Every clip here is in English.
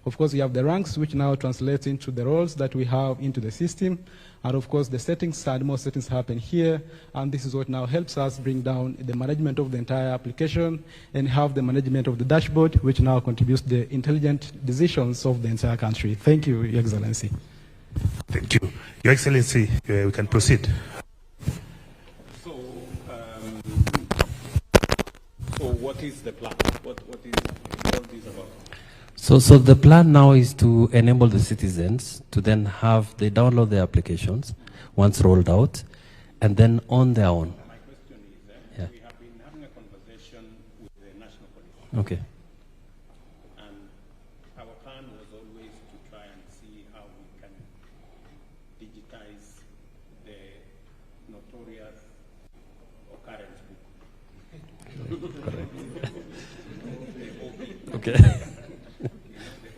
Of course, we have the ranks, which now translates into the roles that we have into the system. And of course, the settings side, more settings happen here. And this is what now helps us bring down the management of the entire application and have the management of the dashboard, which now contributes to the intelligent decisions of the entire country. Thank you, Your Excellency. Thank you. Your Excellency, we can proceed. So what is the plan? What is all this about? So the plan now is to enable the citizens to then they download the applications once rolled out, and then on their own. My question is, we have been having a conversation with the National Police. Okay. And our plan was always to try and see how we can digitize the notorious occurrence book. Okay. The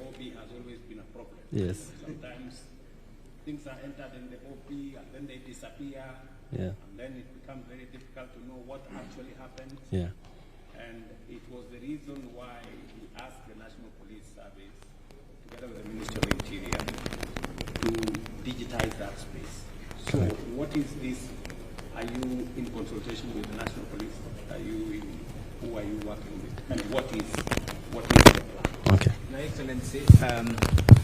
OB has always been a problem. Yes. Sometimes things are entered in the OB and then they disappear. Yeah. And then it becomes very difficult to know what actually happened. Yeah. And it was the reason why we asked the National Police Service, together with the Ministry of Interior, to digitize that space. So what is this? Are you in consultation with the National Police? Who are you working with? And what is the plan? Okay. Your Excellency,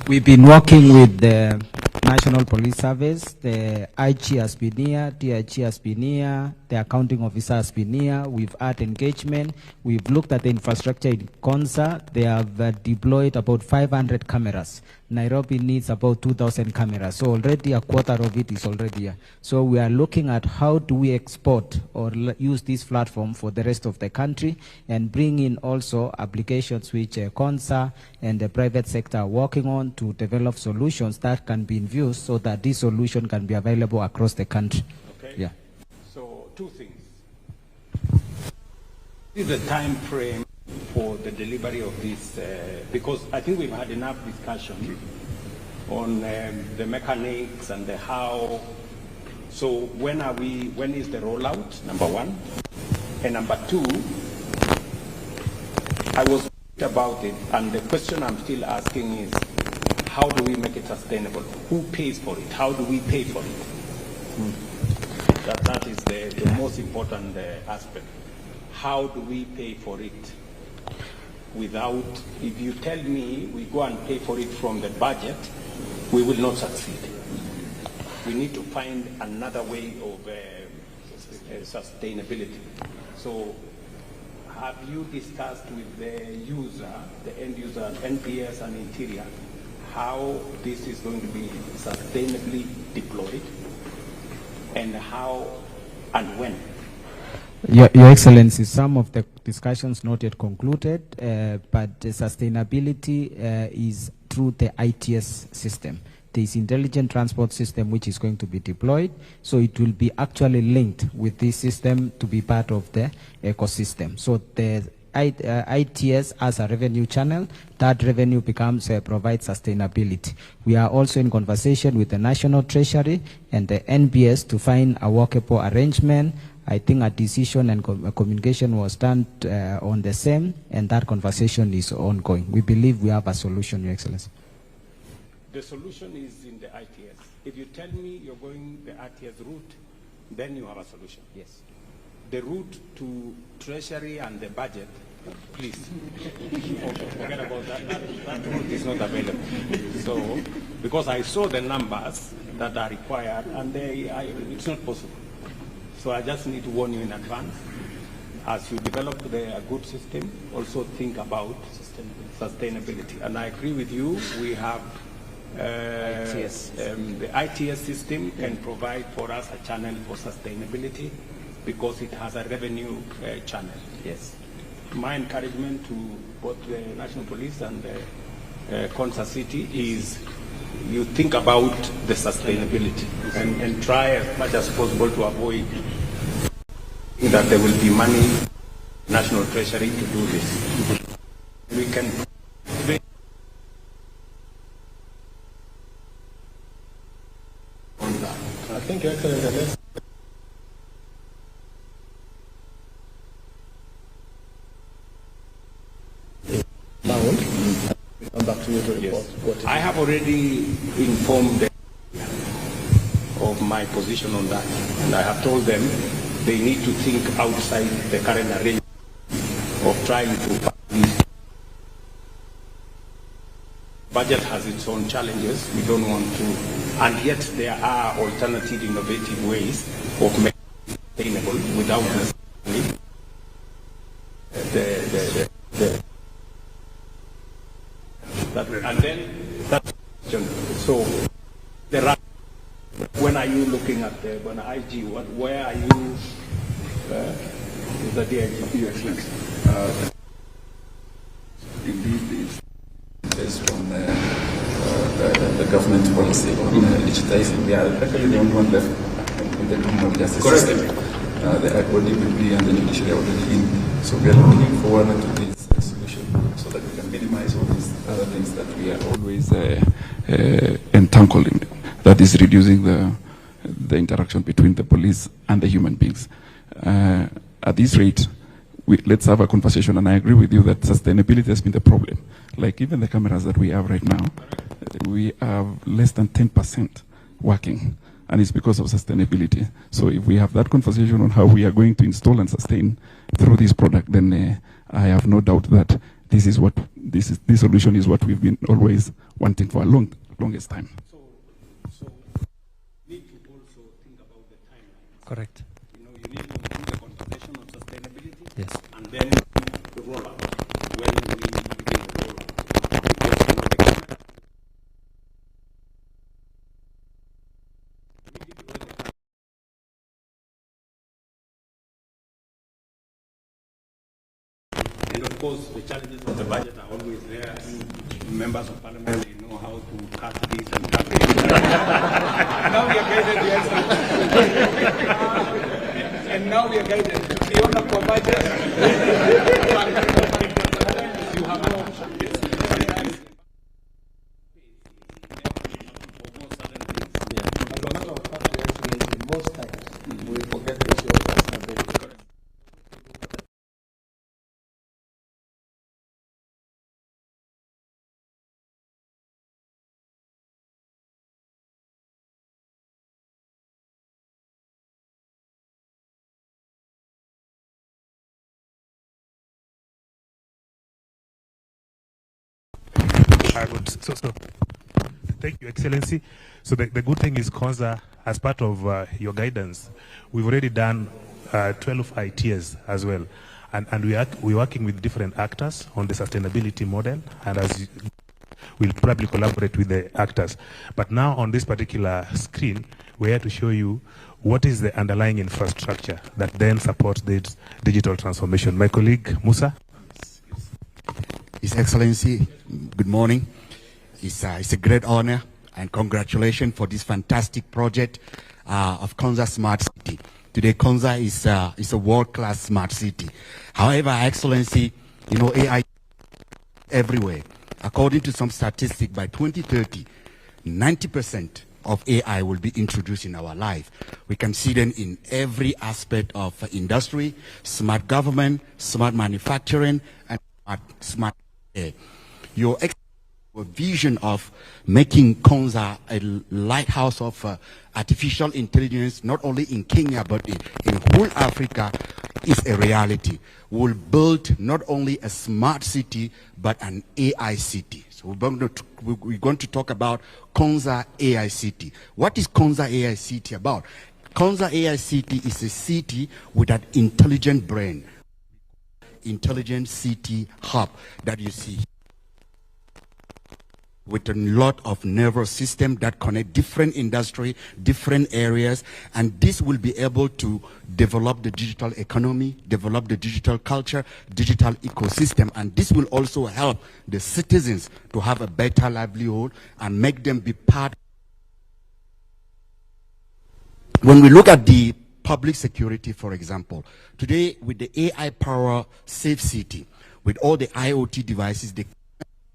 we've been working with the National Police Service. The IG has been here, DIG has been here, the accounting officer has been here. We've had engagement. We've looked at the infrastructure in Konza. They have deployed about 500 cameras. Nairobi needs about 2,000 cameras. So already a quarter of it is already here. So we are looking at how do we export or use this platform for the rest of the country and bring in also applications which Konza and the private sector are working on to develop solutions that can be in view so that this solution can be available across the country. Okay. Yeah. So two things. This is the time frame for the delivery of this, because I think we've had enough discussion on the mechanics and the how. So when is the rollout, number one? And number two, I was about it, and the question I'm still asking is, how do we make it sustainable? Who pays for it? How do we pay for it? That is the most important aspect. How do we pay for it? Without, if you tell me we go and pay for it from the budget, we will not succeed. We need to find another way of sustainability. So have you discussed with the user, the end user, NPS and Interior, how this is going to be sustainably deployed and how and when? Your Excellency, some of the discussions not yet concluded, but the sustainability is through the ITS system. There is intelligent transport system which is going to be deployed, so it will be actually linked with this system to be part of the ecosystem. So the ITS as a revenue channel, that revenue becomes provides sustainability. We are also in conversation with the National Treasury and the NBS to find a workable arrangement. I think a decision and communication was done on the same, and that conversation is ongoing. We believe we have a solution, Your Excellency. The solution is in the ITS. If you tell me you're going the ITS route, then you have a solution. Yes. The route to Treasury and the budget, please, forget about that. That route is not available. So, because I saw the numbers that are required, and it's not possible. So I just need to warn you in advance. As you develop a good system, also think about sustainability. And I agree with you. We have the ITS system can provide for us a channel for sustainability because it has a revenue channel. Yes. My encouragement to both the National Police and the Konza City is you think about the sustainability and try as much as possible to avoid that there will be money, National Treasury to do this. We can on that. I think Your Excellency, bound. Number to you to report what it I have already informed them of my position on that, and I have told them they need to think outside the current arrangement of trying to this. Budget has its own challenges. We don't want to, and yet there are alternative, innovative ways of making it sustainable without necessarily and then that question. So there are. When are you looking at the IG? Where are you? The DIG? Your Excellency. Indeed, it's based on the government policy on digitizing. We are actually the only one left in the criminal justice system. The body will be and the judiciary are already in. So we are looking forward to this solution so that we can minimize all these other things that we are always entangled in. That is reducing the interaction between the police and the human beings. At this rate, let's have a conversation, and I agree with you that sustainability has been the problem. Like even the cameras that we have right now, we have less than 10% working, and it's because of sustainability. So if we have that conversation on how we are going to install and sustain through this product, then I have no doubt that this solution is what we've been always wanting for a longest time. So need to also think about the timeline. Correct. You need to do the conversation on sustainability. Yes. And then the rollout. When we begin the rollout. Because the camera and of course the challenges of the budget are always there. Members of parliament, they know how to cut this and cut it. Now we are guided, yes. And now we are guided. Beyond the budget, you have no option. most times we forget to show sustainability. Good. So, thank you, Excellency. So the good thing is, Konza, as part of your guidance, we've already done 12 ITs as well. And we're working with different actors on the sustainability model, and we'll probably collaborate with the actors. But now on this particular screen, we're here to show you what is the underlying infrastructure that then supports this digital transformation. My colleague, Musa. His Excellency, good morning. It's a great honor and congratulations for this fantastic project of Konza Smart City. Today, Konza is a world-class smart city. However, Excellency, you know, AI everywhere. According to some statistics, by 2030, 90% of AI will be introduced in our life. We can see them in every aspect of industry, smart government, smart manufacturing, and smart your vision of making Konza a lighthouse of artificial intelligence, not only in Kenya, but in whole Africa, is a reality. We'll build not only a smart city, but an AI city. So we're going to talk about Konza AI City. What is Konza AI City about? Konza AI City is a city with an intelligent brain. Intelligent city hub that you see with a lot of nervous system that connect different industry, different areas, and this will be able to develop the digital economy, develop the digital culture, digital ecosystem, and this will also help the citizens to have a better livelihood and make them be part. When we look at the public security, for example, today with the AI power safe city, with all the IoT devices that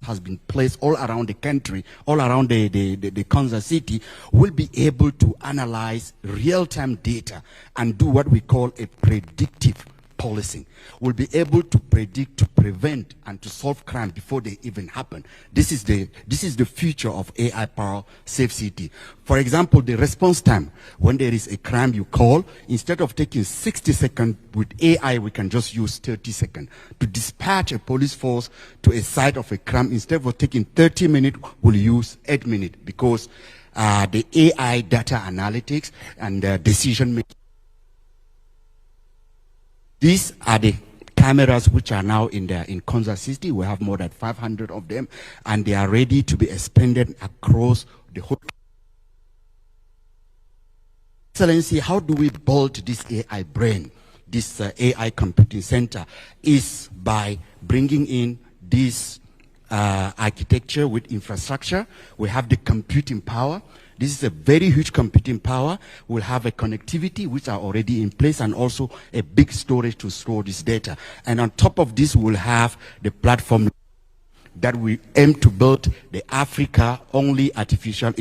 has been placed all around the country, all around the Konza city, will be able to analyze real-time data and do what we call a predictive policing. We'll be able to predict, to prevent, and to solve crime before they even happen. This is the future of AI-powered safe city. For example, the response time. When there is a crime you call, instead of taking 60 seconds, with AI we can just use 30 seconds. To dispatch a police force to a site of a crime, instead of taking 30 minutes, we'll use 8 minutes, because the AI data analytics and decision making. These are the cameras which are now in Konza City. We have more than 500 of them, and they are ready to be expanded across the whole. Excellency, how do we build this AI brain, this AI computing center? Is by bringing in this architecture with infrastructure. We have the computing power. This is a very huge computing power. We'll have a connectivity which are already in place, and also a big storage to store this data. And on top of this, we'll have the platform that we aim to build, the Africa only artificial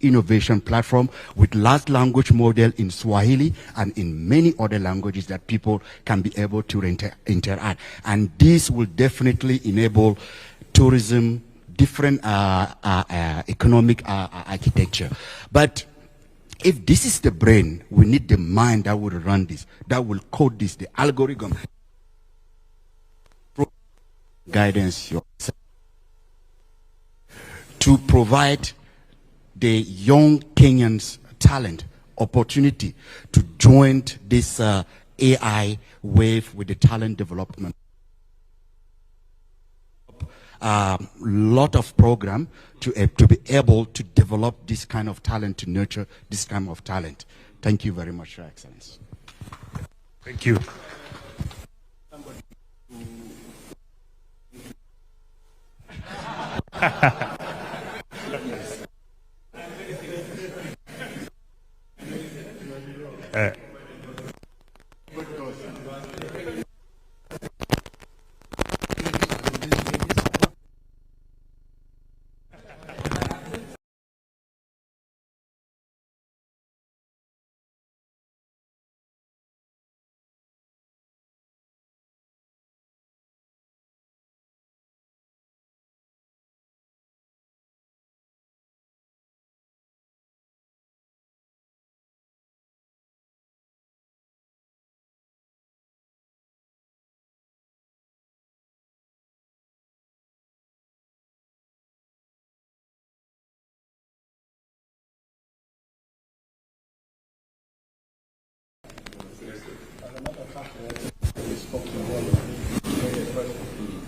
innovation platform with large language model in Swahili and in many other languages that people can be able to interact. And this will definitely enable tourism, different economic architecture. But if this is the brain, we need the mind that will run this, that will code this, the algorithm, guidance yourself, to provide the young Kenyans talent opportunity to join this AI wave with the talent development. Lot of program to be able to develop this kind of talent, to nurture this kind of talent. Thank you very much, Your Excellency. Thank you.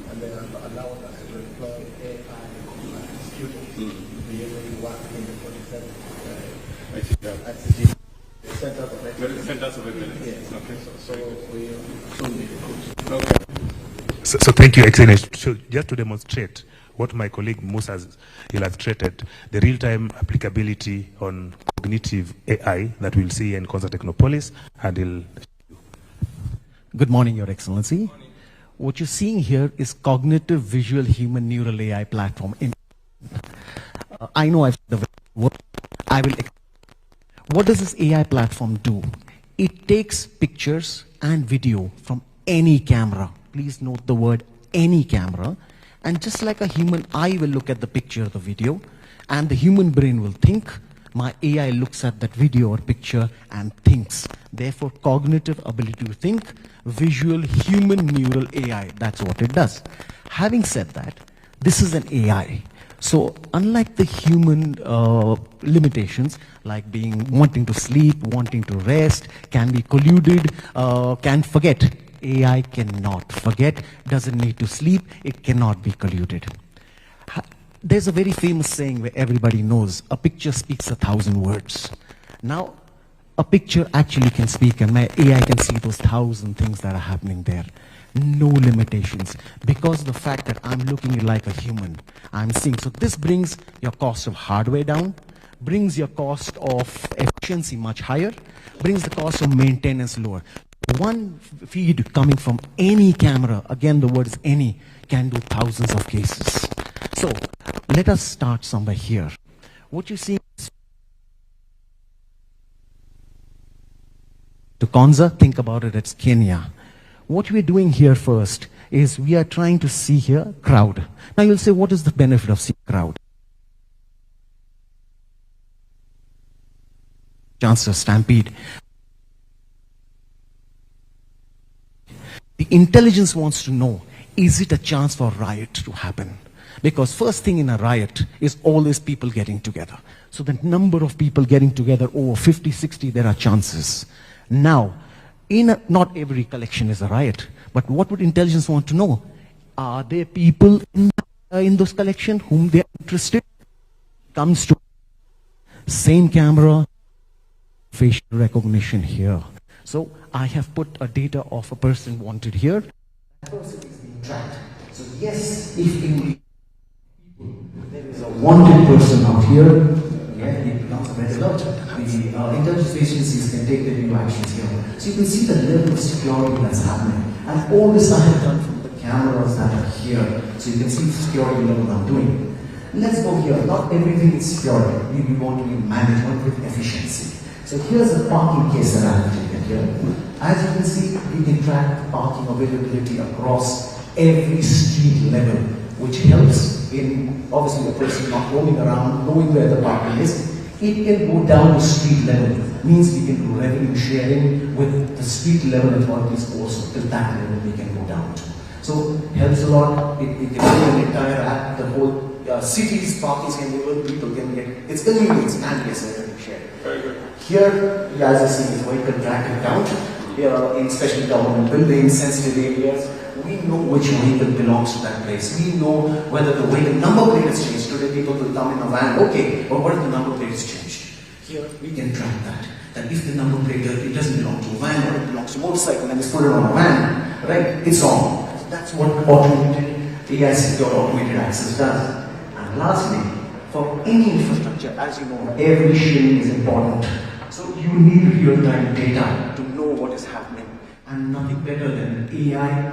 And they have allowed us to deploy AI students to be able to work in the 47 ICT centers of excellence. Centers of excellence. Yes. Okay. So we soon be good. Okay. So thank you, Excellency. So just to demonstrate what my colleague Musa has illustrated, the real-time applicability on cognitive AI that we'll see in Konza Technopolis, and he'll... Good morning, Your Excellency. What you're seeing here is cognitive visual human neural AI platform. I know I've said the word. I will. What does this AI platform do? It takes pictures and video from any camera. Please note the word any camera. And just like a human eye will look at the picture or the video, and the human brain will think, my AI looks at that video or picture and thinks. Therefore, cognitive ability to think, visual human neural AI, that's what it does. Having said that, this is an AI. So unlike the human limitations, like wanting to sleep, wanting to rest, can be colluded, can forget, AI cannot forget, doesn't need to sleep, it cannot be colluded. There's a very famous saying where everybody knows, a picture speaks 1,000 words. Now, a picture actually can speak, and my AI can see those 1,000 things that are happening there. No limitations, because the fact that I'm looking like a human, I'm seeing. So this brings your cost of hardware down, brings your cost of efficiency much higher, brings the cost of maintenance lower. One feed coming from any camera, again the word is any, can do thousands of cases. So let us start somewhere here. What you see to Konza, think about it, it's Kenya. What we're doing here first is we are trying to see here crowd. Now you'll say, what is the benefit of seeing crowd? Chance of stampede. The intelligence wants to know, is it a chance for riot to happen? Because first thing in a riot is always people getting together. So the number of people getting together, over 50, 60, there are chances. Now, not every collection is a riot, but what would intelligence want to know? Are there people in those collections whom they are interested? Comes to same camera, facial recognition here. So I have put a data of a person wanted here. That person is being tracked. So yes, if in there is a wanted person out here, yeah, it becomes a red alert. The intelligence agencies can take their new actions here. So you can see the level of security that's happening. And all this I have done from the cameras that are here. So you can see the security level I'm doing. Let's go here. Not everything is security. We want to be management with efficiency. So here's a parking case that I have taken here. As you can see, we can track parking availability across every street level, which helps in, obviously, the person not roaming around, knowing where the parking is. It can go down to street level. Means we can do revenue sharing with the street level authorities also. Till that level we can go down to. So helps a lot. It can do an entire app, the whole city's parking schedule, people can get, it's convenience and yes, revenue sharing. Very good. Here, as you see, is vehicle tracking count. Here, in special government buildings, sensitive areas, we know which vehicle belongs to that place. We know whether the vehicle number plate has changed. Today, people will come in a van. Okay, but what if the number plate has changed? Here, we can track that. That if the number plate it doesn't belong to a van, or it belongs to a motorcycle, and it's put it on a van, right? It's wrong. That's what automated AI secure automated access does. And lastly, for any infrastructure, as you know, every shilling is important. So you need real-time data to know what is happening. And nothing better than an AI,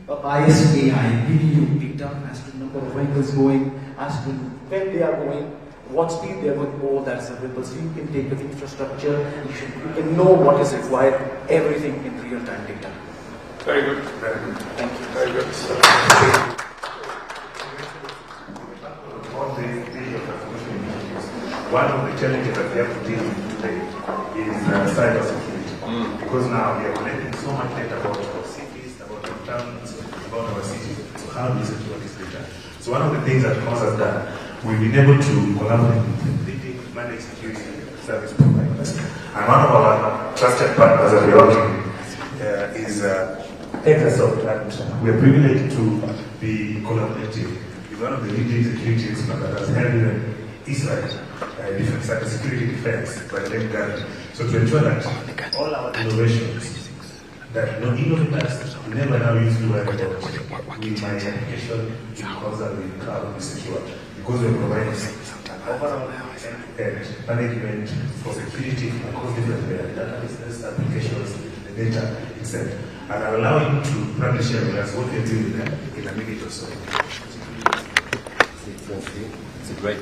a biased AI, giving you data as to number of vehicles going, as to when they are going, what speed they are going, all that is available. So you can take the infrastructure, you can know what is required, everything in real-time data. Very good. Very good. Thank you. Very good. One of the challenges that we have to deal with today is cybersecurity. Because now we are collecting so much data about our cities, about our towns, about our cities. So how do we secure this data? So one of the things that Konza has done, we've been able to collaborate with leading managed security service providers. And one of our trusted partners that we are working with is Microsoft. And we are privileged to be collaborating with one of the leading security experts that has held in Israel, cybersecurity defense by the government. So to ensure that all our innovations, that innovators never now use to worry about with my application because of the cloud is secure, because we are providing an overall management for security across different databases, applications, the data itself, and I allow you to probably share with us what we are doing in a minute or so. It's a great